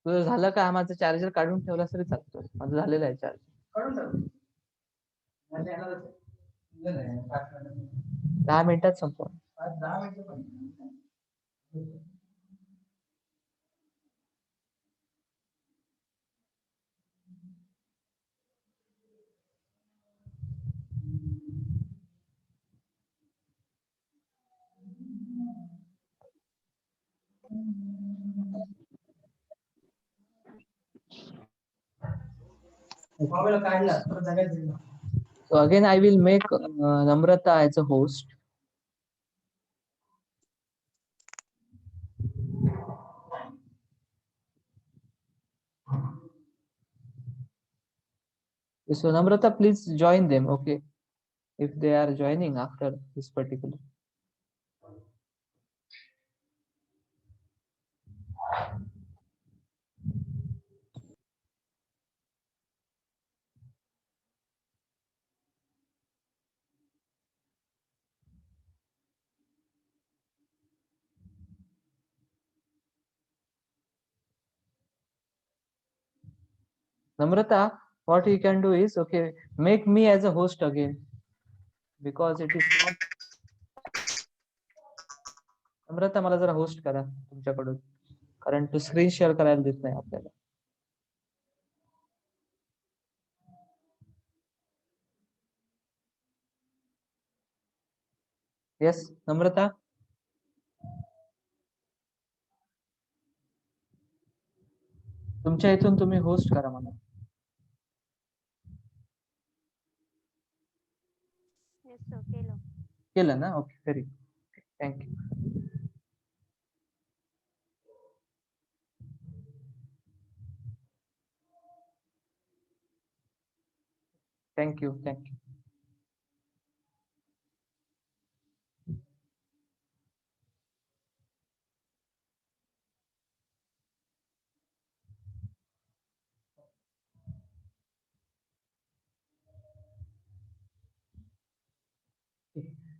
तुझं झालं का? माझं चार्जर काढून ठेवला तरी चालतो. माझं झालेलं आहे चार्ज. 10 मिनिटात संपव. So again, I will make Namrata as a host. So Namrata, please join them, okay? If they are joining after this particular. Namrata, what you can do is, okay, make me as a host again, because it is not. Namrata, मला जरा host करा तुमच्याकडून, कारण तो screen share करायला देत नाही आपल्याला. येस नम्रता, तुमच्या इथून तुम्ही होस्ट करा मला. केलं ना? Okay, very good, thank you. Thank you thank you.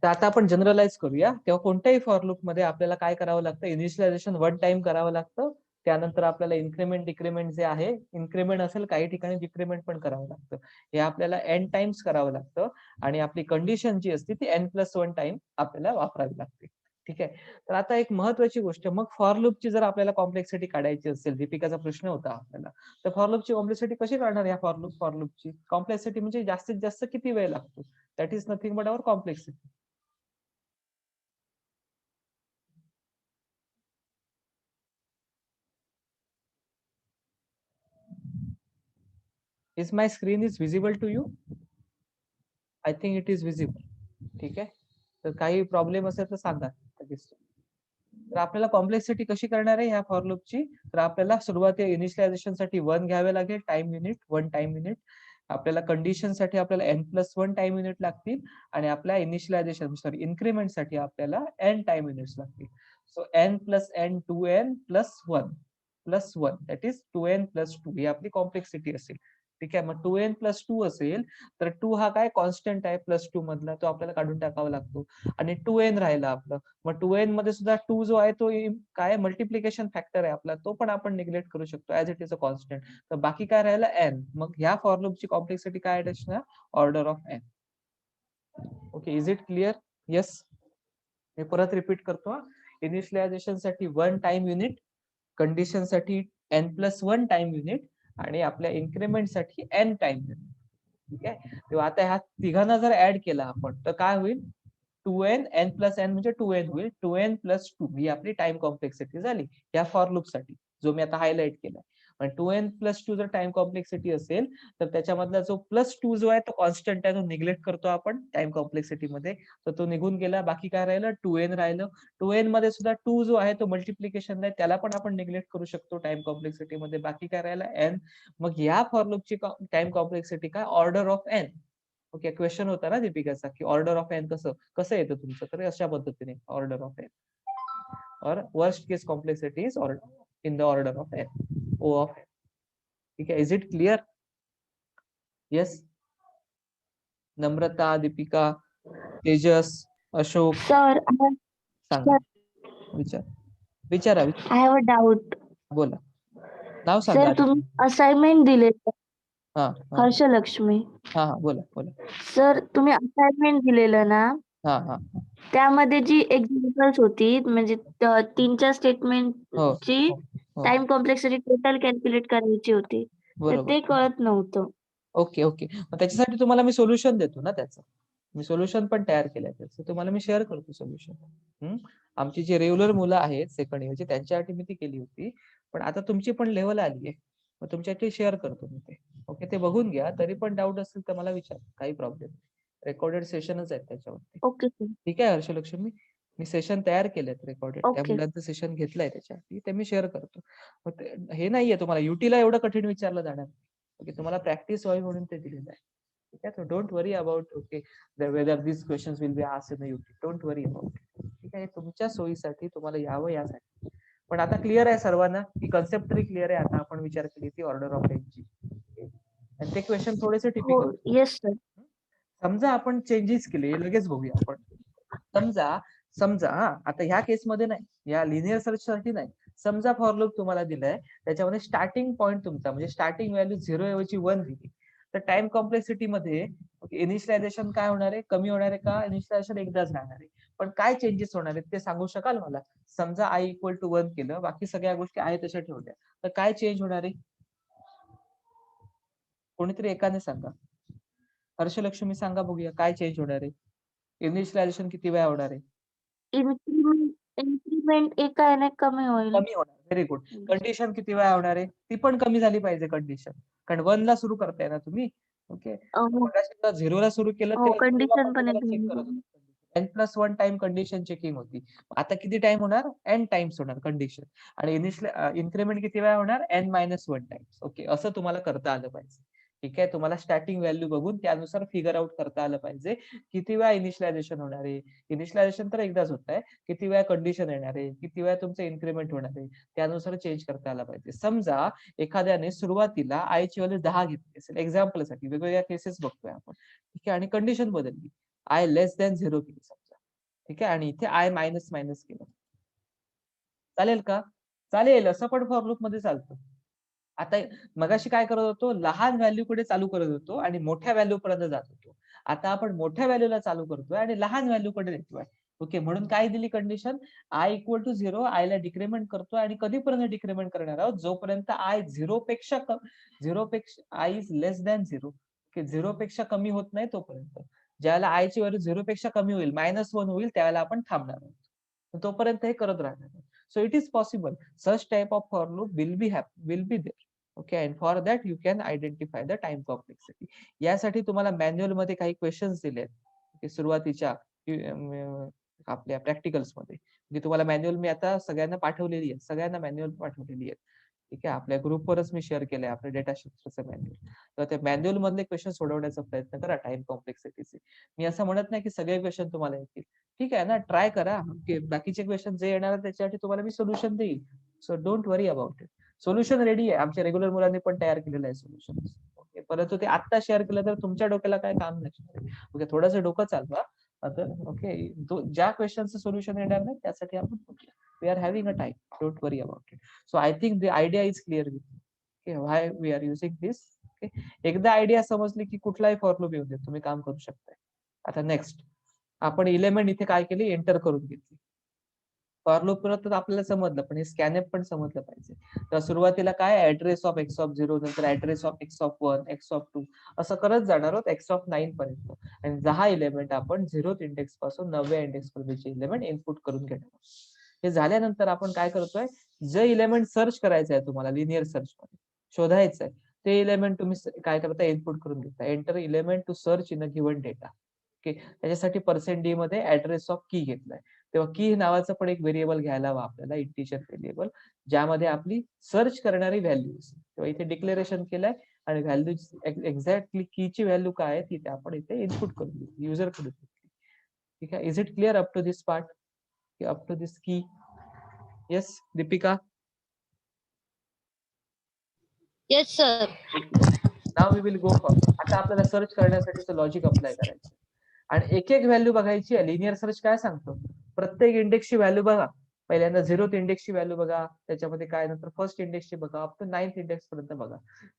तर आता आपण जनरलाइज करूया. तेव्हा कोणत्याही फॉर लूप मध्ये आपल्याला काय करावं लागतं? इनिशियलायझेशन 1 टाइम करावं लागतं. त्यानंतर आपल्याला इन्क्रीमेंट डिक्रीमेंट जे आहे, इन्क्रीमेंट असेल काही ठिकाणी डिक्रीमेंट पण करावं लागतं. हे आपल्याला n टाइम्स करावं लागतं आणि आपली कंडिशन जी असते ती n+1 टाइम आपल्याला वापरावी लागते. ठीक आहे. तर आता एक महत्वाची गोष्ट, मग फॉर लूपची जर आपल्याला कॉम्प्लेक्सिटी काढायची असेल, दीपिकाचा प्रश्न होता आपल्याला, तर फॉर लूपची कॉम्प्लेक्सिटी कशी काढणार? या फॉर लूपची कॉम्प्लेक्सिटी म्हणजे जास्तीत जास्त किती वेळ लागतो? That is nothing but our complexity. Is my screen is visible to you? I think it is visible. ठीक आहे. तर काही प्रॉब्लेम असेल तर सांगा. तर आपल्याला कॉम्प्लेक्सिटी कशी करणार आहे ह्या फॉर लूपची? तर आपल्याला सुरुवातीला इनिशियलायझेशन साठी 1 घ्यावे लागेल, टाइम युनिट 1 टाइम युनिट. आपल्याला कंडिशन साठी आपल्याला n+1 टाइम युनिट लागतील आणि आपल्या इनिशियलायझेशन सॉरी इन्क्रीमेंट साठी आपल्याला n टाइम युनिट्स लागतील. So n+n 2n+1 that is 2n+2 ही आपली कॉम्प्लेक्सिटी असेल. ठीक आहे. मग 2n+2 असेल तर 2 हा काय कॉन्स्टंट आहे +2 मधला, तो आपल्याला काढून टाकावा लागतो. आणि 2n राहिला आपलं. मग 2n मध्ये सुद्धा 2 जो आहे तो काय मल्टिप्लिकेशन फॅक्टर आहे आपला, तो पण आपण निग्लेक्ट करू शकतो as it is a constant. तर बाकी काय राहिलं? n. मग ह्या फॉर लूपची कॉम्प्लेक्सिटी काय असणार? Order of n. Okay, is it clear? Yes. मी परत रिपीट करतो. इनिशियलायझेशन साठी 1 टाइम युनिट, कंडिशन साठी n+1 टाइम युनिट आणि आपल्या इन्क्रीमेंट साठी n टाइम युनिट. ठीक आहे. तेव्हा आता ह्या तिघांना जर ऍड केला आपण तर काय होईल? 2n n+n म्हणजे 2n होईल. 2n+2 ही आपली टाइम कॉम्प्लेक्सिटी झाली या फॉर लूप साठी, जो मी आता हायलाइट केला. आणि 2n+2 जर टाइम कॉम्प्लेक्सिटी असेल तर त्याच्यामधला जो +2 जो आहे तो कॉन्स्टंट आहे, तो निग्लेक्ट करतो आपण टाइम कॉम्प्लेक्सिटी मध्ये, तर तो निघून गेला. बाकी काय राहिलं? 2n राहिलं. 2n मध्ये सुद्धा 2 जो आहे तो मल्टिप्लिकेशन आहे, त्याला पण आपण निग्लेक्ट करू शकतो टाइम कॉम्प्लेक्सिटी मध्ये. बाकी काय राहिलं? n. मग या फॉर लूपची टाइम कॉम्प्लेक्सिटी काय? Order of n. Okay, question होता ना दीपिकाचा की ऑर्डर ऑफ एन कसं कसं येतं तुमचं, तर अशा पद्धतीने ऑर्डर ऑफ एन और worst case complexity is order in the order of N, O of N. ठीक है, is it clear? Yes. Namrata, Deepika, Tejas, Ashok, sir सांगा. विचार विचारा विचारा. I have a doubt. बोला, नाव सांगा सर आधी. तुम्ही असाइनमेंट दिले हा हा हर्षलक्ष्मी. हा हा बोला बोला. सर तुम्ही असाइनमेंट दिलेलं ना, हा हा त्यामध्ये जी एक्झाम्पल्स होती म्हणजे 3-4 हो स्टेटमेंटची हो हो टाइम कॉम्प्लेक्सिटी टोटल कॅल्क्युलेट करायची होती, तर बरोबर. ते कळत नव्हतं. ओके ओके, मग त्याच्यासाठी तुम्हाला मी सोल्युशन देतो ना त्याचं. मी सोल्युशन पण तयार केलंय त्याचं, तुम्हाला मी शेअर करतो सोल्युशन. आमची जी रेग्युलर मुलं आहेत सेकंड इयरची त्यांच्यासाठी मी ती केली होती, पण आता तुमची पण लेवल आली आहे, मग तुमच्यासाठी शेअर करतो मी ते. ओके, ते बघून घ्या. तरी पण डाऊट असेल तर मला विचार, काही प्रॉब्लेम नाही. रेकॉर्डेड सेशनच आहेत त्याच्यावरती. Okay sir. ठीक आहे हर्षलक्ष्मी, मी सेशन तयार केलेत रेकॉर्डेड, त्या ओके. मुलांचं सेशन घेतलंय त्याच्यावरती, ते मी शेअर करतो. मग हे नाहीये तुम्हाला युटीला एवढं कठीण विचारलं जाणार. ओके, तुम्हाला प्रॅक्टिस व्हावी म्हणून ते दिलेलं आहे. ठीक आहे, so don't worry about okay whether this questions will be asked in UT, don't worry about. ठीक आहे, तुमच्या सोयीसाठी तुम्हाला यावं यासाठी. पण आता क्लिअर आहे सर्वांना की कन्सेप्ट तरी क्लिअर आहे. आता आपण विचार केली ती ऑर्डर ऑफ एनची, आणि ते क्वेश्चन थोडेसे हो, टिपिकल. Yes sir. समजा आपण चेंजेस केले, लगेच बघूया आपण. समजा समजा आता ह्या केसमध्ये नाही, या लिनियर सर्च साठी नाही. समजा फॉर लूप तुम्हाला दिलाय, त्याच्यामध्ये स्टार्टिंग पॉईंट तुमचा म्हणजे स्टार्टिंग व्हॅल्यू 0 ऐवजी 1 दिली, तर टाइम कॉम्प्लेक्सिटी मध्ये इनिशियलायझेशन काय होणार आहे? कमी होणार आहे का? इनिशियलायझेशन एकदाच राहणार आहे. पण काय चेंजेस होणार आहेत ते सांगू शकाल मला? समजा i = 1 केलं, बाकी सगळ्या गोष्टी आहे तशा ठेवल्या, तर काय चेंज होणार आहे? कोणीतरी एकाने सांगा. हर्षलक्ष्मी सांगा बघूया, काय चेंज होणार आहे? इनिशियलायझेशन किती वेळा होणार आहे? इन्क्रीमेंट एका याने कमी होईल. कमी होणार. Very good. कंडिशन किती वेळा होणार आहे? ती पण कमी झाली पाहिजे कंडिशन, कारण 1 ला सुरू करताय ना तुम्ही. ओके, हो, 0 ला सुरू केलं हो, तेव्हा 0 ला पण कंडिशन पण तुम्हाला आहे. चेक करत होतं. n+1 टाइम कंडिशन चेकिंग होती. आता किती टाइम होणार? n टाइम्स होणार कंडिशन, आणि इन्क्रीमेंट किती वेळा होणार? n-1 times. ओके, असं तुम्हाला करता आलं पाहिजे. ठीक आहे, तुम्हाला स्टार्टिंग व्हॅल्यू बघून त्यानुसार फिगर आउट करता आलं पाहिजे किती वेळा इनिशियलायझेशन होणार आहे. इनिशियलायझेशन तर एकदाच होत आहे, किती वेळा कंडिशन येणार आहे, किती वेळा तुमचं इन्क्रीमेंट होणार आहे, त्यानुसार चेंज करता आला पाहिजे. समजा एखाद्याने सुरुवातीला आय ची व्हॅल्यू 10 घेतली असेल, एक्झाम्पलसाठी वेगवेगळ्या केसेस बघतोय आपण. ठीक आहे, आणि कंडिशन बदलली, आय <0 केली समजा. ठीक आहे, आणि इथे आय मायनस केलं, चालेल का? चालेल, असं पण फॉर लूप मध्ये चालतं. आता मगाशी काय करत होतो? लहान व्हॅल्यू कडे चालू करत होतो आणि मोठ्या व्हॅल्यू पर्यंत जात होतो. आता आपण मोठ्या व्हॅल्यूला चालू करतोय आणि लहान व्हॅल्यू कडे येतोय. ओके, म्हणून काय दिली कंडिशन? आय = 0, आय ला डिक्रीमेंट करतोय, आणि कधीपर्यंत डिक्रीमेंट करणार आहोत? जोपर्यंत आय 0 पेक्षा आय इज <0. ओके, 0 पेक्षा कमी होत नाही तोपर्यंत. ज्यावेळेला आय ची व्हॅल्यू 0 पेक्षा कमी होईल, -1 होईल, त्यावेळेला आपण थांबणार आहोत. तोपर्यंत हे करत राहणार. So it is possible. Such type of for loop will be there. Okay, and for that you can identify the time complexity. यासाठी तुम्हाला मॅन्युअल मध्ये काही क्वेश्चन्स दिलेत. ओके, सुरुवातीच्या आपल्या प्रॅक्टिकल्स मध्ये. म्हणजे तुम्हाला मॅन्युअल मी आता सगळ्यांना पाठवलेली आहे, सगळ्यांना मॅन्युअल पाठवलेली आहे. ठीक आहे, आपल्या ग्रुपवरच मी शेअर केलंय आपल्या डेटा स्ट्रक्चरचं मॅन्युअल. तर त्या मॅन्युअल मधले क्वेश्चन सोडवण्याचा प्रयत्न करा टाइम कॉम्प्लेक्सिटीचे. मी असं म्हणत नाही की सगळे क्वेश्चन तुम्हाला येतील. ठीक आहे ना, ट्राय करा. बाकीचे क्वेश्चन जे येणार त्याच्यासाठी तुम्हाला मी सोल्युशन देईल. So don't worry about it. Solution ready आहे, आमच्या रेग्युलर मुलांनी पण तयार केलेलं आहे सोल्युशन. ओके, परंतु ते आता शेअर केलं तर तुमच्या डोक्याला काय काम नाही. ओके, थोडंसं डोकं चालवा. ओके, ज्या क्वेश्चनचं सोल्युशन येणार नाही त्यासाठी आपण we are having a time, don't worry about it. So I think the idea is clear with okay why we are using this. Okay, एकदा आयडिया समजली की कुठलाही फॉर लूप येऊ दे, तुम्ही काम करू शकताय. आता नेक्स्ट आपण एलिमेंट इथे काय केली? एंटर करून घेतली. फॉर लूप करत आपल्याला समजलं, पण हे स्कॅनएप पण समजलं पाहिजे. तर सुरुवातीला काय? ऍड्रेस ऑफ x(0), नंतर ऍड्रेस ऑफ x(1), x(2), असं करत जाणार आहोत x(9) पर्यंत. आणि 10 एलिमेंट आपण 0th इंडेक्स पासून 9व्या इंडेक्स पर्यंतचे एलिमेंट इनपुट करून घेणार आहोत. हे झाल्यानंतर आपण काय करतोय? जे एलिमेंट सर्च करायचं आहे तुम्हाला लिनियर सर्च मध्ये, शोधायचं आहे, ते इलेमेंट तुम्ही काय करता, इनपुट करून देता. Enter element to search in a given data. Okay, त्याच्यासाठी %d मध्ये ऍड्रेस ऑफ की घेतलाय. तेव्हा की नावाचं पण एक व्हेरिएबल घ्यायला हवं आपल्याला, इंटिजर व्हेरिएबल, ज्यामध्ये आपली सर्च करणारी व्हॅल्यू असेल. तेव्हा इथे डिक्लेरेशन केलंय आणि व्हॅल्यू एक्झॅक्टली कीची व्हॅल्यू काय आहे ती आपण इथे इनपुट करून देऊ, युजर कडून. ठीक आहे, is it clear up to this part, up to this की? Yes Deepika? Yes sir. Now we will go for. आता आपल्याला सर्च करण्यासाठीचं लॉजिक अप्लाय करायचं आणि एक एक व्हॅल्यू बघायची आहे. लिनियर सर्च काय सांगतो, प्रत्येक इंडेक्सची व्हॅल्यू बघा. पहिल्यांदा 0th इंडेक्सची व्हॅल्यू बघा, त्याच्यामध्ये काय, नंतर फर्स्ट इंडेक्सची बघा, अप टू 9th इंडेक्स पर्यंत बघा.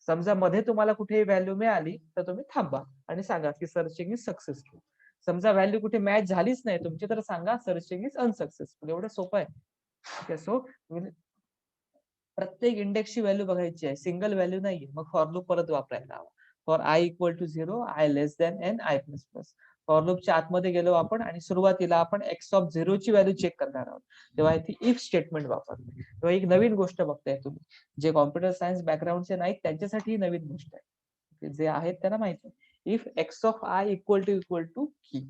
समजा मध्ये तुम्हाला कुठेही व्हॅल्यू मिळाली तर तुम्ही थांबा आणि सांगा की सर्चिंग इज सक्सेसफुल. समजा व्हॅल्यू कुठे मॅच झालीच नाही तुमची तर सांगा सर्चिंग इज अनसक्सेसफुल. एवढं सोपं आहे. ठीक आहे, सो प्रत्येक इंडेक्सची व्हॅल्यू बघायची आहे, सिंगल व्हॅल्यू नाहीये. मग फॉर लूप परत वापरायला हवा. For i equal to 0, i less than n, i plus plus. For लूपच्या आतमध्ये गेलो आपण आणि सुरुवातीला आपण x ऑफ 0 ची व्हॅल्यू चेक करणार आहोत. तेव्हा इथे इफ स्टेटमेंट वापरते. तेव्हा एक नवीन गोष्ट बघताय तुम्ही, जे कॉम्प्युटर सायन्स बॅकग्राऊंडचे नाहीत त्यांच्यासाठी ही नवीन गोष्ट आहे. जे आहेत त्यांना माहिती आहे. If x of i equal to key,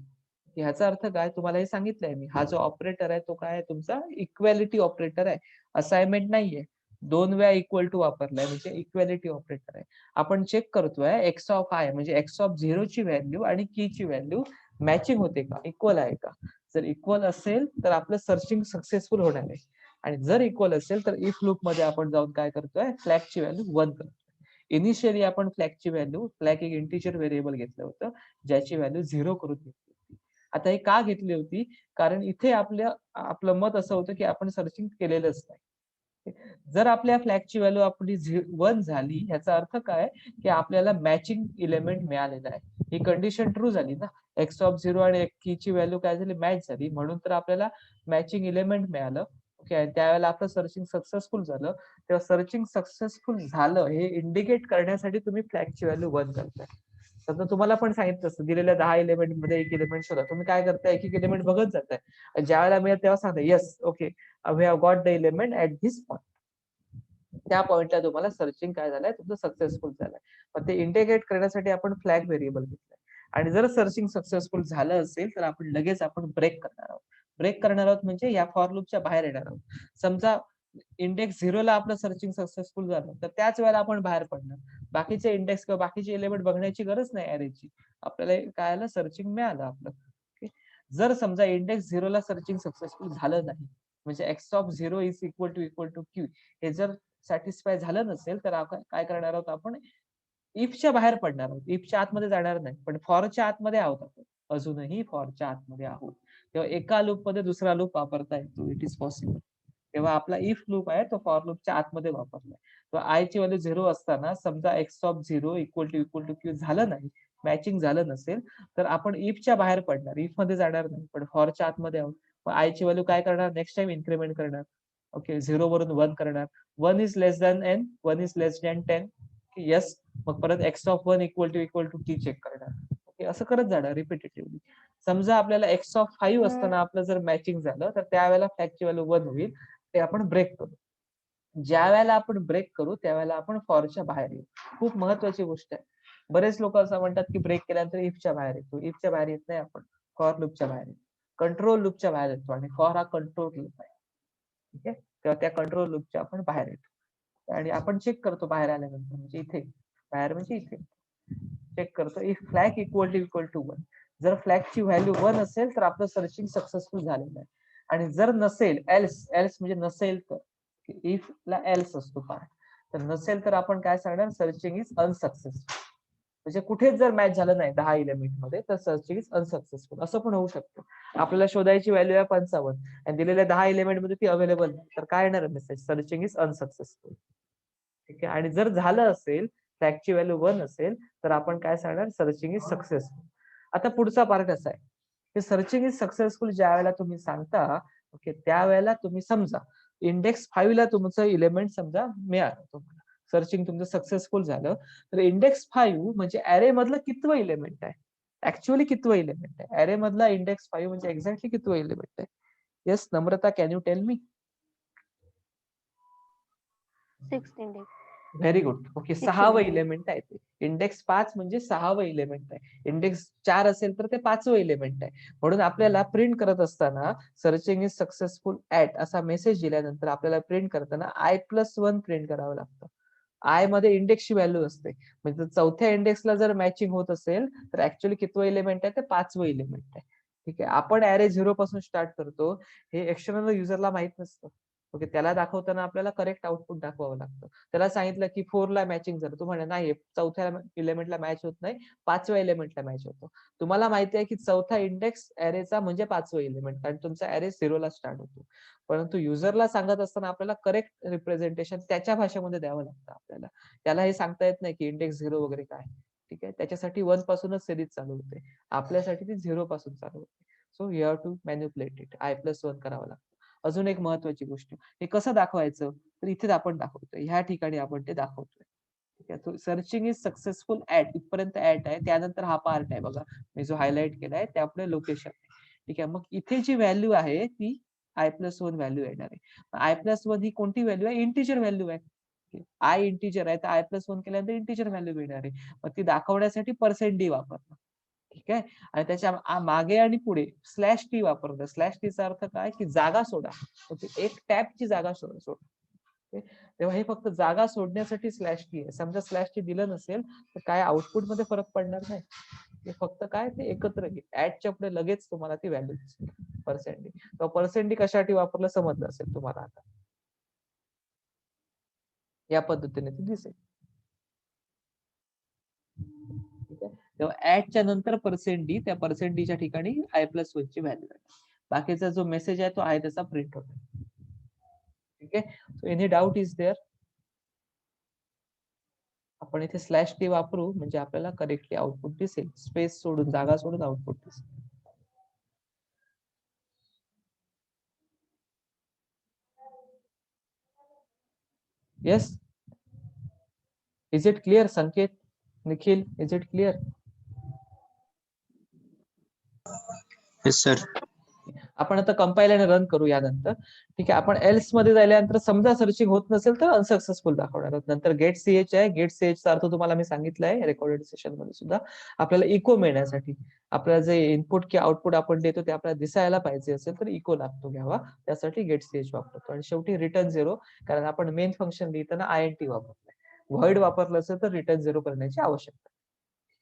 ह्याचा अर्थ काय तुम्हाला हे सांगितलंय मी. हा जो ऑपरेटर आहे तो काय आहे, तुमचा इक्वॅलिटी ऑपरेटर आहे, असाइनमेंट नाहीये. 2 वेळा इक्वल टू वापरलाय म्हणजे इक्वॅलिटी ऑपरेटर आहे. आपण चेक करतोय एक्स ऑफ आय म्हणजे एक्स ऑफ 0 ची व्हॅल्यू आणि की ची व्हॅल्यू मॅचिंग होते का, इक्वल आहे का. जर इक्वल असेल तर आपलं सर्चिंग सक्सेसफुल होणार आहे. आणि जर इक्वल असेल तर इफ लूप मध्ये आपण जाऊन काय करतोय, फ्लॅगची व्हॅल्यू 1 करतोय. इनिशियली आपण फ्लॅगची व्हॅल्यू, फ्लॅग एक इंटिजर व्हेरिएबल घेतलं होतं ज्याची व्हॅल्यू 0 करून घेतली होती. आता हे का घेतली होती, कारण इथे आपलं मत असं होतं की आपण सर्चिंग केलेलंच नाही. जर आपल्या फ्लॅगची व्हॅल्यू आपली 1 झाली, याचा अर्थ काय की आपल्याला मॅचिंग इलेमेंट मिळालेला आहे. ही कंडिशन ट्रू झाली ना, एक्स ऑफ 0 आणि की ची व्हॅल्यू काय झाली, मॅच झाली, म्हणून तर आपल्याला मॅचिंग इलेमेंट मिळालं. ओके, आणि त्यावेळेला आपलं सर्चिंग सक्सेसफुल झालं. तेव्हा सर्चिंग सक्सेसफुल झालं हे इंडिकेट करण्यासाठी तुम्ही फ्लॅगची व्हॅल्यू 1 करताय. तर तुम्हाला पण सांगितलं असतं, दिलेल्या 10 एलिमेंट मध्ये एक एलिमेंट शोधा. तुम्ही काय करताय, एक एक एलिमेंट बघत जाताय. ज्या वेळेला मिळेल तेव्हा सांगता yes okay we have got the element at this point. त्या पॉइंटला तुम्हाला सर्चिंग काय झालंय, तुमचं सक्सेसफुल झालंय. मग ते इंडिकेट करण्यासाठी आपण फ्लॅग व्हेरिएबल घेतलाय. आणि जर सर्चिंग सक्सेसफुल झालं असेल तर आपण लगेच ब्रेक करणार आहोत. ब्रेक करणार आहोत म्हणजे या फॉर लूपच्या बाहेर येणार आहोत. समजा इंडेक्स 0 ला आपलं सर्चिंग सक्सेसफुल झालं तर त्याच वेळेला आपण बाहेर पडणार. बाकीचे इंडेक्स किंवा बाकीचे एलिमेंट बघण्याची गरज नाही अरेची. आपल्याला काय आलं, सर्चिंग मिळालं आपलं. जर समजा इंडेक्स 0 ला सर्चिंग सक्सेसफुल झालं नाही, म्हणजे X of 0 is equal to Q, हे जर सॅटिस्फाय झालं नसेल तर आपण काय करणार आहोत, आपण इफच्या बाहेर पडणार आहोत. इफच्या आतमध्ये जाणार नाही, पण फॉरच्या आतमध्ये आहोत आपण. अजूनही फॉरच्या आतमध्ये आहोत. तेव्हा एका लूप मध्ये दुसरा लूप वापरता येतो, इट इज पॉसिबल. तेव्हा आपला इफ लूप आहे तो फॉर लूपच्या आतमध्ये वापरलाय. तर आय ची व्हॅल्यू 0 असताना समजा X of 0 equal to Q झालं नाही, मॅचिंग झालं नसेल, तर आपण इफच्या बाहेर पडणार, इफ मध्ये जाणार नाही, पण फॉरच्या आतमध्ये आहोत. मग आय ची व्हॅल्यू काय करणार, नेक्स्ट टाइम इन्क्रीमेंट करणार. ओके, 0 वरून 1 करणार. 1 is less than N, 1 is less than 10. Yes, मग परत X of 1 equal to key check करणार. ओके, असं करत जाणार रिपिटेटिव्हली. समजा आपल्याला एक्स ऑफ 5 असताना आपलं जर मॅचिंग झालं तर त्यावेळेला फ्लॅगची व्हॅल्यू 1 होईल. ते आपण ब्रेक करू. ज्या वेळेला आपण ब्रेक करू त्यावेळेला आपण फॉरच्या बाहेर येऊ. खूप महत्वाची गोष्ट आहे. बरेच लोक असं म्हणतात की ब्रेक केल्यानंतर इफच्या बाहेर येतो. इफच्या बाहेर येत नाही आपण, फॉर लूपच्या बाहेर येतो. कंट्रोल लूपच्या बाहेर येतो आणि फॉर हा कंट्रोल लूप आहे. ठीक आहे, तेव्हा त्या कंट्रोल लूपच्या आपण बाहेर येतो आणि आपण चेक करतो बाहेर आल्यानंतर, म्हणजे इथे बाहेर म्हणजे इथे चेक करतो इफ फ्लॅग इक्वल टू 1. जर फ्लॅगची व्हॅल्यू 1 असेल तर आपलं सर्चिंग सक्सेसफुल झालेलं आहे. आणि जर नसेल, एल्स म्हणजे नसेल तर, इफ ला एल्स असतो पार्ट, तर नसेल तर आपण काय सांगणार, सर्चिंग इज अनसक्सेसफुल. म्हणजे कुठेच जर मॅच झालं नाही 10 एलिमेंट मध्ये तर सर्चिंग इज अनसक्सेसफुल. असं पण होऊ शकतं. आपल्याला शोधायची व्हॅल्यू आहे 55 आणि दिलेल्या 10 एलिमेंट मध्ये ती अवेलेबल नाही, तर काय येणार मेसेज, सर्चिंग इज अनसक्सेसफुल. ठीक आहे, आणि जर झालं असेल, फ्लॅगची व्हॅल्यू 1 असेल तर आपण काय सांगणार, सर्चिंग इज सक्सेसफुल. आता पुढचा पार्ट असा आहे की सर्चिंग इज सक्सेसफुल ज्या वेळेला तुम्ही सांगता, ओके, त्यावेळेला तुम्ही समजा इंडेक्स 5 ला तुमचं इलेमेंट समजा मिळालं तुम्हाला, सर्चिंग तुमचं सक्सेसफुल झालं, तर इंडेक्स 5 म्हणजे अरे मधलं कितवं इलेमेंट आहे, ऍक्च्युअली कितवं इलेमेंट आहे, अरे मधला इंडेक्स 5 म्हणजे एक्झॅक्टली कितवं इलेमेंट आहे. Yes Namrata, can you tell me? 6th index. Very good. Okay, 6वं इलेमेंट आहे ते. इंडेक्स 5 म्हणजे 6वं इलेमेंट आहे. इंडेक्स 4 असेल तर ते 5वं इलेमेंट आहे. म्हणून आपल्याला प्रिंट करत असताना सर्चिंग इज सक्सेसफुल ऍट असा मेसेज दिल्यानंतर आपल्याला प्रिंट करताना I+1 प्रिंट करावं लागतं. आय मध्ये इंडेक्सची व्हॅल्यू असते. म्हणजे चौथ्या इंडेक्सला जर मॅचिंग होत असेल तर ऍक्च्युअली कितवं इलेमेंट आहे ते 5वं इलेमेंट आहे. ठीक आहे, आपण ऍरे 0 पासून स्टार्ट करतो, हे एक्सटर्नल युजरला माहित नसतं. ओके, त्याला दाखवताना आपल्याला करेक्ट आउटपुट दाखवावं लागतं. त्याला सांगितलं की 4 ला मॅचिंग झालं, तो म्हणे नाही चौथ्या इलेमेंटला मॅच होत नाही, 5व्या इलेमेंटला मॅच होतो. तुम्हाला माहिती आहे की चौथा इंडेक्स ऍरेचा म्हणजे 5वं इलेमेंट, कारण तुमचा ऍरे 0 ला स्टार्ट होतो. परंतु युजरला सांगत असताना आपल्याला करेक्ट रिप्रेझेंटेशन त्याच्या भाषेमध्ये द्यावं लागतं आपल्याला. त्याला हे सांगता येत नाही की इंडेक्स 0 वगैरे काय. ठीक आहे, त्याच्यासाठी 1 पासूनच सिरीज चालू होते, आपल्यासाठी ती 0 पासून चालू होते. So you have to manipulate it, I+1 करावं लागतं. अजून एक महत्वाची गोष्ट, हे कसं दाखवायचं तर इथे आपण दाखवतोय, ह्या ठिकाणी आपण ते दाखवतोय. ठीक आहे, सर्चिंग इज सक्सेसफुल ऍट, इथपर्यंत ऍट आहे, त्यानंतर हा पार्ट आहे बघा मी जो हायलाइट केलाय, त्यापुढे लोकेशन. ठीक आहे, मग इथे जी व्हॅल्यू आहे ती I+1 व्हॅल्यू येणार आहे. I+1 ही कोणती व्हॅल्यू आहे? इंटिजर व्हॅल्यू आहे. आय इंटिजर आहे तर I+1 केल्यानंतर इंटिजर व्हॅल्यू मिळणार आहे. मग ती दाखवण्यासाठी %d वापरतो. ठीक आहे, आणि त्याच्या मागे आणि पुढे /t वापरतो. /t चा अर्थ काय की जागा सोडा. ओके, एक टॅबची जागा सोडा. तेव्हा हे फक्त जागा सोडण्यासाठी /t आहे. समजा /t दिलं नसेल तर काय आउटपुट मध्ये फरक पडणार नाही. ते फक्त काय ते एकत्र घे, ऍडच्या पुढे लगेच तुम्हाला ती व्हॅल्यू दिसेल %d. तर %d कशासाठी वापरलं समजलं असेल तुम्हाला आता. या पद्धतीने ती दिसेल. ठीक आहे, तेव्हा ऍडच्या नंतर %d, त्या %d च्या ठिकाणी I+1 ची व्हॅल्यू आहे. बाकीचा जो मेसेज आहे तो आहे त्याचा प्रिंट होतो. ठीक आहे, so any doubt is there? आपण इथे /t वापरू म्हणजे आपल्याला करेक्टली आउटपुट दिसेल, स्पेस सोडून, जागा सोडून आउटपुट दिसेल. Yes, is it clear? Sanket, Nikhil, is it clear? Yes sir. आपण आता कंपाईल आणि रन करू यानंतर. ठीक आहे, आपण एल्स मध्ये जायल्यानंतर समजा सर्चिंग होत नसेल तर अनसक्सेसफुल दाखवणार आहोत. नंतर गेट ch आहे. गेट ch चा अर्थ तुम्हाला मी सांगितलं आहे रेकॉर्डेड सेशन मध्ये सुद्धा. आपल्याला इको मिळण्यासाठी आपल्याला जे इनपुट की आउटपुट आपण देतो ते आपल्याला दिसायला पाहिजे असेल तर इको लागतो घ्यावा, त्यासाठी गेट ch वापरतो. आणि शेवटी रिटर्न 0, कारण आपण मेन फंक्शन लिहिताना INT वापरतोय. व्हॉइड वापरलं असेल तर रिटर्न 0 करण्याची आवश्यकता.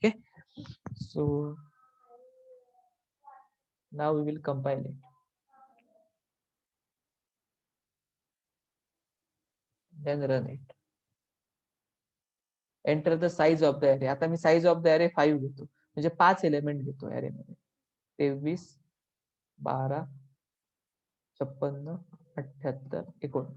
ठीक आहे, so now we will compile it. Then run it. Enter the size of the array. आता मी साइज ऑफ द array 5 घेतो, म्हणजे 5 एलिमेंट घेतो array मध्ये. 23, 12, 56, 78, 19.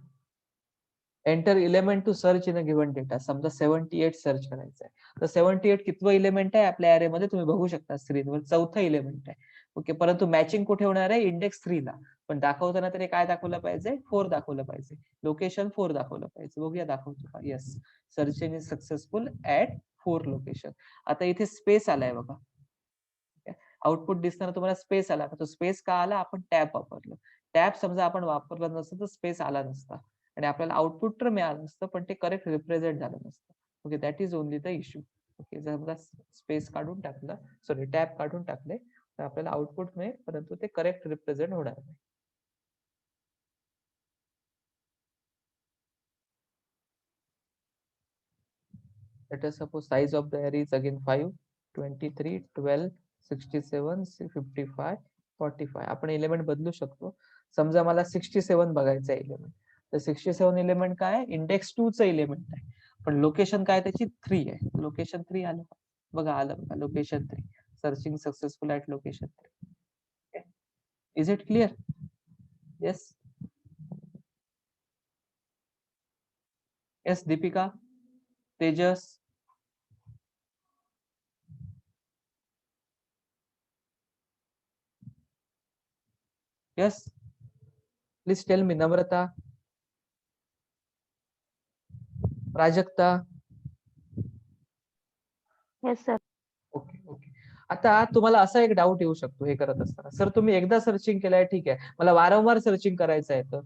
Enter element to search in a given data. समजा 78 सर्च करायचं आहे, तर 78 कितवं एलिमेंट आहे आपल्या array मध्ये तुम्ही बघू शकता स्क्रीनवर, चौथं एलिमेंट आहे. ओके, परंतु मॅचिंग कुठे होणार आहे? इंडेक्स 3 ला. पण दाखवताना तरी काय दाखवलं पाहिजे? 4 दाखवलं पाहिजे, लोकेशन 4 दाखवलं पाहिजे. बघूया दाखवतो का? Yes, searching is successful at 4 location. आता इथे स्पेस आलाय बघा, आउटपुट दिसताना तुम्हाला स्पेस आला. तो स्पेस का आला? आपण टॅब वापरलं. टॅब समजा आपण वापरलं नसतं तर स्पेस आला नसता आणि आपल्याला आउटपुट तर मिळालं नसतं, पण ते करेक्ट रिप्रेझेंट झालं नसतं. Okay, that is only the issue. Okay, जर स्पेस काढून टाकलं, सॉरी टॅब काढून टाकले तर आपल्याला आउटपुट मिळेल, परंतु ते करेक्ट रिप्रेझेंट होणार नाही. Let us suppose size of the array is again 5, 23, 12, 67, 55, 45. आपण एलिमेंट बदलू शकतो. समजा मला 67 बघायचं आहे एलिमेंट, तर 67 एलिमेंट काय? इंडेक्स 2 चं एलिमेंट आहे, पण लोकेशन काय त्याची 3 आहे. लोकेशन 3 आलं बघा, आलं बघा location 3. Searching successful at location 3. Is it clear? Yes, yes Deepika, Tejas, yes, please tell me. Namrata, Prajakta. Yes sir. Okay okay, आता तुम्हाला असा एक डाऊट येऊ शकतो हे करत असताना, सर तुम्ही एकदा सर्चिंग केलंय ठीक आहे, मला वारंवार सर्चिंग करायचं आहे तर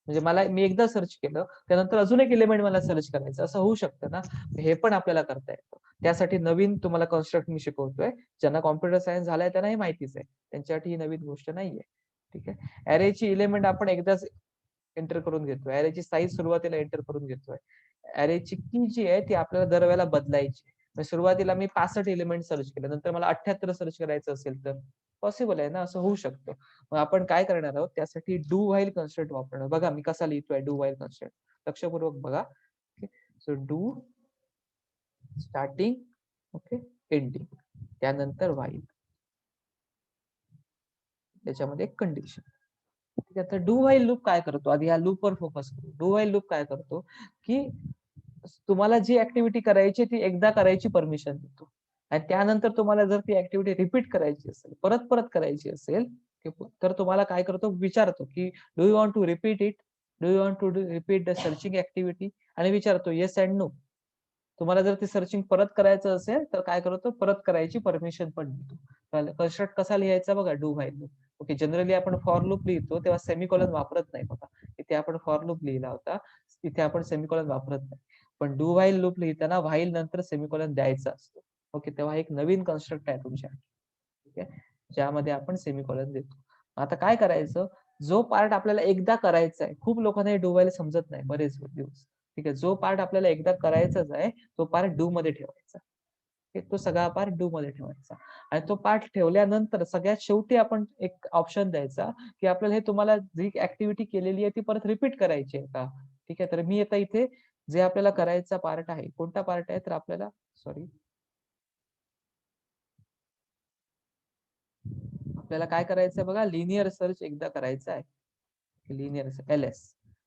म्हणजे मला मी एकदा सर्च केलं त्यानंतर अजून एक एलिमेंट मला सर्च करायचं असं होऊ शकतं ना, हे पण आपल्याला करता येतं. त्यासाठी नवीन तुम्हाला कन्स्ट्रक्ट मी शिकवतोय. ज्यांना कॉम्प्युटर सायन्स झालाय त्यांना हे माहितीच आहे, त्यांच्यासाठी ही नवीन गोष्ट नाहीये. ठीक आहे. अरेची एलिमेंट आपण एकदाच एंटर करून घेतोय, अरेची साईज सुरुवातीला एंटर करून घेतोय. अरेची की जी आहे ती आपल्याला दरवेळेला बदलायची. सुरुवातीला मी 65 एलिमेंट सर्च केलं, नंतर मला 78 सर्च करायचं असेल तर पॉसिबल आहे ना, असं होऊ शकतं. मग आपण काय करणार आहोत त्यासाठी डू व्हाईल कन्स्ट्रक्ट वापरणार. बघा मी कसा लिहितोय डू व्हाईल कन्स्ट्रक्ट, लक्षपूर्वक बघा. So do starting, okay, ending, त्यानंतर व्हाईल, त्याच्यामध्ये एक कंडिशन. ठीक आहे. तर डू व्हाईल लूप काय करतो, आधी या लूपवर फोकस करू. डू व्हाईल लूप काय करतो की तुम्हाला जी ऍक्टिव्हिटी करायची ती एकदा करायची परमिशन देतो, आणि त्यानंतर तुम्हाला जर ती ऍक्टिव्हिटी रिपीट करायची असेल, परत परत करायची असेल, तर तुम्हाला काय करतो, विचारतो की do you want to repeat it, do you want to repeat the searching activity, आणि विचारतो येस अँड नो. तुम्हाला जर ती सर्चिंग परत करायचं असेल तर काय करतो, परत करायची परमिशन पण देतो. कन्स्ट्रक्ट कसा लिहायचा बघा do while loop. Okay, generally आपण फॉर लूप लिहितो तेव्हा सेमिकॉलन वापरत नाही. बघा इथे आपण फॉर लूप लिहिला होता, इथे आपण सेमिकॉलन वापरत नाही. पण डू व्हाईल लूप लिहिताना व्हाईल नंतर सेमिकॉलन द्यायचा असतो. ओके, तेव्हा एक नवीन कन्स्ट्रक्ट आहे तुमच्या. ठीक आहे, ज्यामध्ये आपण सेमिकॉलन देतो. आता काय करायचं, जो पार्ट आपल्याला एकदा करायचा आहे, खूप लोकांना डू व्हाईल समजत नाही बरेच दिवस. ठीक आहे, जो पार्ट आपल्याला एकदा करायचाच आहे तो पार्ट डू मध्ये ठेवायचा. तो सगळा पार्ट डू मध्ये ठेवायचा, आणि तो पार्ट ठेवल्यानंतर सगळ्यात शेवटी आपण एक ऑप्शन द्यायचा की आपल्याला हे तुम्हाला जी ऍक्टिव्हिटी केलेली आहे ती परत रिपीट करायची आहे का. ठीक आहे, तर मी आता इथे जे आपल्याला करायचा पार्ट आहे, कोणता पार्ट आहे तर आपल्याला आपल्याला काय करायचंय बघा, लिनियर सर्च एकदा करायचा आहे, लिनियर LS.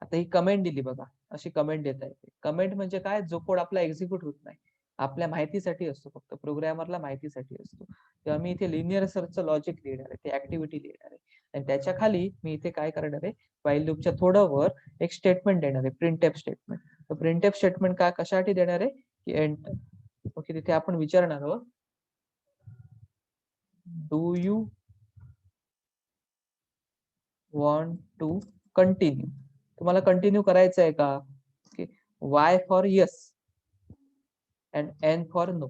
आता ही कमेंट दिली बघा, अशी कमेंट देता येते. कमेंट म्हणजे काय, जो कोड आपला एक्झिक्यूट होत नाही, आपल्या माहितीसाठी असतो, फक्त प्रोग्रामरला माहितीसाठी असतो. तेव्हा मी इथे लिनियर सर्चचं लॉजिक लिहिणार आहे, ते ऍक्टिव्हिटी लिहिणार आहे, आणि त्याच्या खाली मी इथे काय करणार आहे, व्हाईल लूपच्या थोडं वर एक स्टेटमेंट देणार आहे, प्रिंटएफ स्टेटमेंट. तर प्रिंटएफ स्टेटमेंट काय कशासाठी देणार आहे की एंटर. ओके, तिथे आपण विचारणार आहोत do you want to continue, तुम्हाला कंटिन्यू करायचं आहे का. Y for yes and N for no.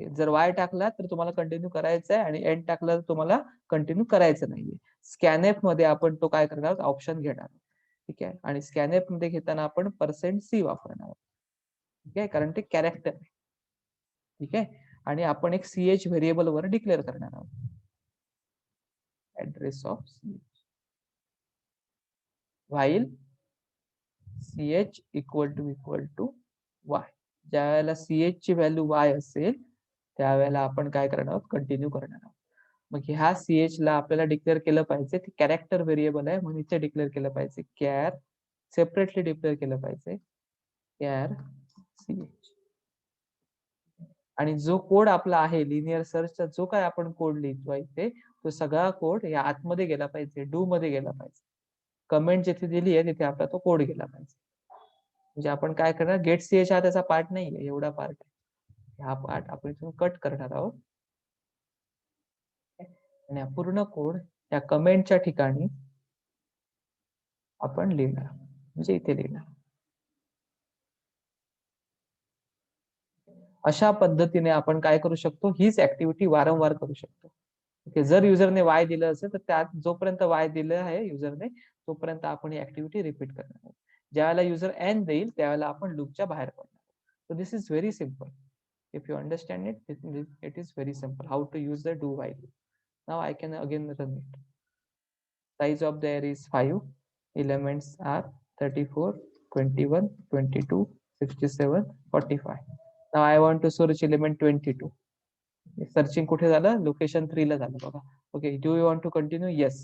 जर वाय टाकला तर तुम्हाला कंटिन्यू करायचं आहे, आणि एन टाकला तर तुम्हाला कंटिन्यू करायचं नाहीये. स्कॅनएफ मध्ये आपण तो काय करणार ऑप्शन घेणार. ठीक आहे, आणि स्कॅनएफ मध्ये घेताना आपण %C वापरणार आहोत. ठीक आहे, कारण ते कॅरेक्टर आहे. ठीक आहे, आणि आपण एक CH व्हेरिएबल वर डिक्लेअर करणार आहोत, address of CH, while CH equal to Y. ज्या वेळेला CH ची व्हॅल्यू वाय असेल त्यावेळेला आपण काय करणार आहोत, कंटिन्यू करणार आहोत. मग ह्या CH ला आपल्याला डिक्लेअर केलं पाहिजे, ते कॅरेक्टर व्हेरिएबल आहे म्हणून इथे डिक्लेअर केलं पाहिजे कॅर, सेपरेटली डिक्लेअर केलं पाहिजे कॅर CH. आणि जो कोड आपला आहे लिनियर सर्चचा, जो काय आपण कोड लिहितोय इथे, तो सगळा कोड या आतमध्ये गेला पाहिजे, डू मध्ये गेला पाहिजे. कमेंट जिथे दिली आहे तिथे आपला तो कोड गेला पाहिजे. म्हणजे आपण काय करणार, गेट CH हा त्याचा पार्ट नाहीये, एवढा पार्ट आहे, हा पार्ट आपण इथून कट करणार आहोत, आणि हा पूर्ण कोड या कमेंटच्या ठिकाणी आपण लिहिणार, म्हणजे इथे लिहिणार. अशा पद्धतीने आपण काय करू शकतो, हीच ऍक्टिव्हिटी वारंवार करू शकतो. ओके, जर युजरने वाय दिलं असेल तर त्यात जोपर्यंत वाय दिलं आहे युजरने तोपर्यंत आपण ही ऍक्टिव्हिटी रिपीट करणार आहोत. ज्यावेळेला युजर एन देईल त्यावेळेला आपण लूपच्या बाहेर पडणार. So this is very simple. If you understand it, it is very simple how to use the do while. Now I can again run it. Size of the array is 5. Elements are 34, 21, 22, 67, 45. Now I want to search element 22. Searching कुठे झालं, location 3 ला झालं बघा. Okay, do you want to continue, yes.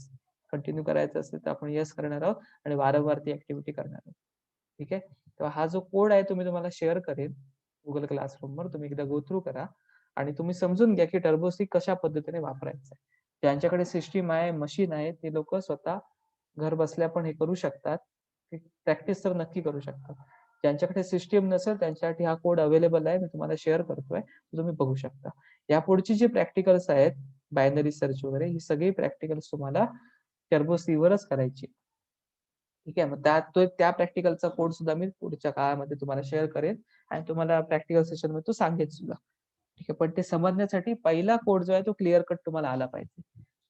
Continue करायचं असेल तर आपण yes करणार आहोत, आणि वारंवार ती ऍक्टिव्हिटी करणार आहोत. ठीक आहे, तेव्हा हा जो कोड आहे तुम्ही तुम्हाला शेअर करेन गुगल क्लासरूम वर, तुम्ही एकदा गो थ्रू करा, आणि तुम्ही समजून घ्या की टर्बोसी कशा पद्धतीने वापरायचं आहे. ज्यांच्याकडे सिस्टीम आहे, मशीन आहे, ते लोक स्वतः घर बसल्या पण हे करू शकतात, प्रॅक्टिस तर नक्की करू शकतात. ज्यांच्याकडे सिस्टीम नसेल त्यांच्यासाठी हा कोड अवेलेबल आहे, मी तुम्हाला शेअर करतोय, तुम्ही बघू शकता. या पुढची जी प्रॅक्टिकल्स आहेत, बायनरी सर्च वगैरे, ही सगळी प्रॅक्टिकल्स तुम्हाला टर्बोसी वरच करायची. ठीक आहे. मग त्या प्रॅक्टिकलचा कोड सुद्धा मी पुढच्या काळामध्ये तुम्हाला शेअर करेन आणि तुम्हाला प्रॅक्टिकल सेशन मध्ये तो सांगेल सुद्धा. ठीक आहे. पण ते समजण्यासाठी पहिला कोड जो आहे तो क्लिअर कट तुम्हाला आला पाहिजे.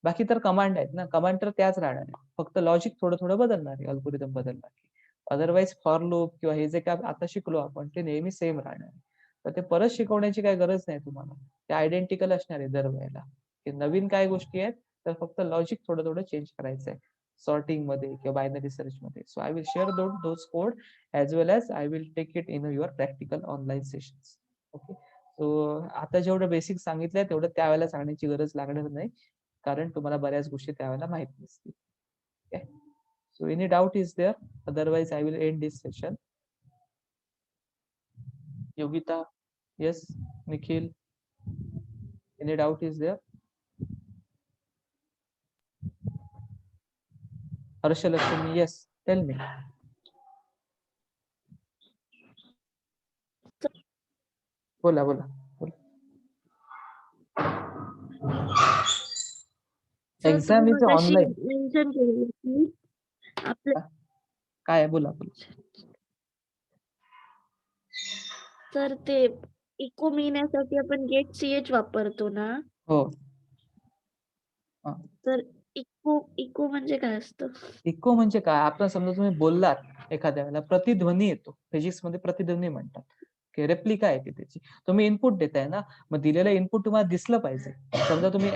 बाकी तर कमांड आहेत ना, कमांड तर त्याच राहणार आहे, फक्त लॉजिक थोडं थोडं बदलणार आहे, अल्गोरिदम बदलणार आहे. अदरवाईज फॉर लूप किंवा हे जे काय आता शिकलो आपण ते नेहमी सेम राहणार आहे. तर ते परत शिकवण्याची काही गरज नाही तुम्हाला, ते आयडेंटिकल असणार आहे दरवेळेला. नवीन काय गोष्टी आहेत तर फक्त लॉजिक थोडं थोडं चेंज करायचं आहे सॉर्टिंग मध्ये किंवा बायनरी सर्च मध्ये. So I will share those code as well as I will take it in your practical online sessions. Okay. So आता जेवढं बेसिक सांगितलंय तेवढं त्यावेळेला सांगण्याची गरज लागणार नाही, कारण तुम्हाला बऱ्याच गोष्टी त्यावेळेला माहित नसतील. Okay. So any doubt is there? Otherwise I will end this session. Yogita, yes, Nikhil, any doubt is there? Harshalakshmi, yes, tell me. बोला बोला बोला. Exam is online. मेन्शन केलं की आपल्या काय आहे? बोला बोला. तर ते इको मिळण्यासाठी आपण गेट CH वापरतो ना, हो. तर इको म्हणजे काय असतं? इको म्हणजे काय? आपण समजा तुम्ही बोललात एखाद्या वेळेला प्रतिध्वनी येतो, फिजिक्स मध्ये प्रतिध्वनी म्हणतात, की रेप्लिका आहे ती त्याची. तुम्ही इनपुट देताय ना, मग दिलेलं इनपुट तुम्हाला दिसलं पाहिजे. समजा तुम्ही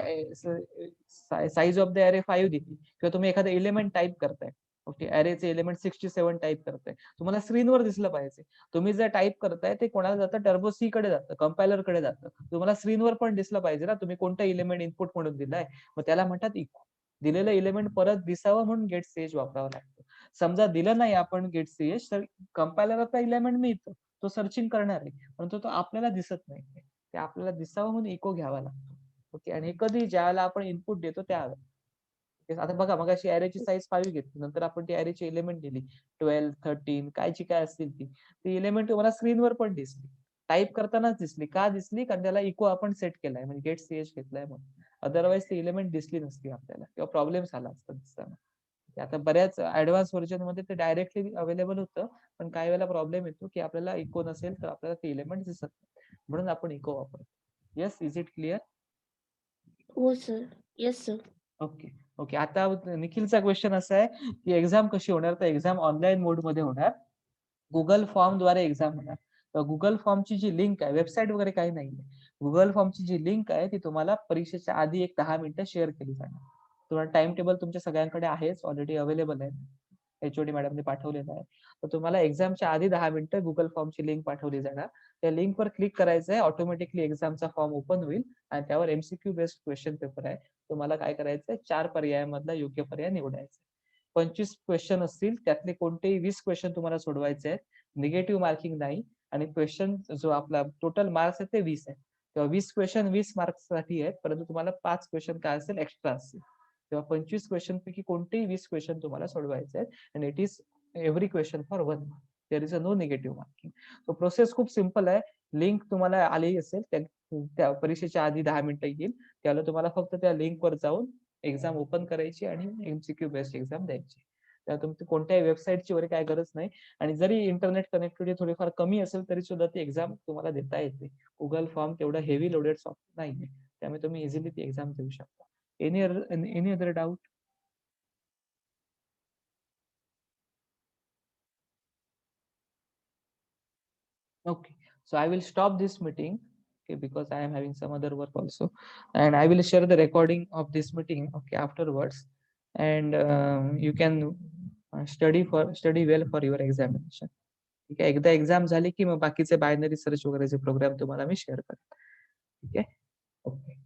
साईज ऑफ द अरे 5 दिली किंवा तुम्ही एखादा एलिमेंट टाईप करताय, ओके, अरेचे एलिमेंट 67 टाईप करताय, तुम्हाला स्क्रीनवर दिसलं पाहिजे. तुम्ही जे टाईप करताय ते कोणाला जातं? टर्बो सी कडे जातं, कंपायलर कडे जातं. तुम्हाला स्क्रीनवर पण दिसलं पाहिजे ना तुम्ही कोणता एलिमेंट इनपुट म्हणून दिलाय. मग त्याला म्हणतात इको. दिलेलं एलिमेंट परत दिसावं म्हणून गेट सीएच वापरावं लागतं. समजा दिलं नाही आपण गेट सीएच तर कंपायलरचा एलिमेंट मिळतो, तो सर्चिंग करणार आहे, परंतु तो आपल्याला दिसत नाही. ते आपल्याला दिसावं म्हणून इको घ्यावा लागतो. ओके. आणि हे कधी ज्यावेळेला आपण इनपुट देतो त्यावेळेला. आता बघा, मग अशी अरेची साईज 5 घेतली, नंतर आपण ती अरेची एलिमेंट दिली 12, 13 कायची काय असतील ती एलिमेंट तुम्हाला स्क्रीनवर पण दिसली, टाईप करतानाच दिसली. का दिसली? कारण त्याला इको आपण सेट केलाय, म्हणजे गेट सीएच घेतलाय म्हणून. अदरवाईज ती एलिमेंट दिसली नसती आपल्याला किंवा प्रॉब्लेम झाला असता दिसताना. आता बऱ्याच ऍडव्हान्स व्हर्जन मध्ये ते डायरेक्टली अवेलेबल होतं, पण काही वेळेला प्रॉब्लेम येतो की आपल्याला इको नसेल तर आपल्याला ते एलिमेंट दिसत नाही, म्हणून आपण इको वापरतो. Yes, is it clear? हो sir. Yes sir. Okay okay. आता निखिलचा क्वेश्चन असा आहे की एक्झाम कशी होणार? तर एक्झाम ऑनलाईन मोड मध्ये होणार, गुगल फॉर्म द्वारे एक्झाम होणार. तर गुगल फॉर्मची जी लिंक आहे, वेबसाईट वगैरे काही नाही, गुगल फॉर्मची जी लिंक आहे ती तुम्हाला परीक्षेच्या आधी 10 मिनिटं शेअर केली जाणार. तुम्हाला टाइम टेबल तुमच्या सगळ्यांकडे आहेच, ऑलरेडी अवेलेबल आहे, HOD मॅडमने पाठवलेलं आहे. तर तुम्हाला एक्झामच्या आधी 10 मिनिटं गुगल फॉर्मची लिंक पाठवली जाणार. त्या लिंकवर क्लिक करायचं आहे, ऑटोमॅटिकली एक्झामचा फॉर्म ओपन होईल आणि त्यावर MCQ बेस्ड क्वेश्चन पेपर आहे. तुम्हाला काय करायचंय? 4 पर्यायामधला योग्य पर्याय निवडायचा. 25 क्वेश्चन असतील, त्यातले कोणतेही 20 क्वेश्चन तुम्हाला सोडवायचे आहेत, निगेटिव्ह मार्किंग नाही. आणि क्वेश्चन जो आपला टोटल मार्क्स आहे ते 20 आहे. तेव्हा 20 क्वेश्चन 20 मार्क्स साठी आहेत, परंतु तुम्हाला 5 क्वेश्चन काय असेल? एक्स्ट्रा असतील. तेव्हा 25 क्वेश्चन पैकी कोणतेही 20 क्वेश्चन तुम्हाला सोडवायचे आहेत. आणि it is every question for 1 mark. There is a no negative marking. So process खूप सिम्पल आहे. लिंक तुम्हाला आली असेल, त्या परीक्षेच्या आधी 10 मिनिटं येईल, त्याला तुम्हाला फक्त त्या लिंकवर जाऊन एक्झाम ओपन करायची आणि MCQ बेस्ड एक्झाम द्यायची. त्या तुमची कोणत्याही वेबसाईटची वगैरे काय गरज नाही. आणि जरी इंटरनेट कनेक्टिव्हिटी थोडीफार कमी असेल तरी सुद्धा ती एक्झाम तुम्हाला देता येते. गुगल फॉर्म तेवढा हेवी लोडेड सॉफ्टवेअर नाहीये, त्यामुळे तुम्ही इझिली ती एक्झाम देऊ शकता. Any other doubt? Okay, so I will stop this meeting, okay, because I am having some other work also, and I will share the recording of this meeting, okay, afterwards, and you can study well for your examination. ठीक आहे. एकदा exam झाली की मग बाकीचे binary search वगैरेचे programme तुम्हाला मी share करेन. ठीक आहे. ओके.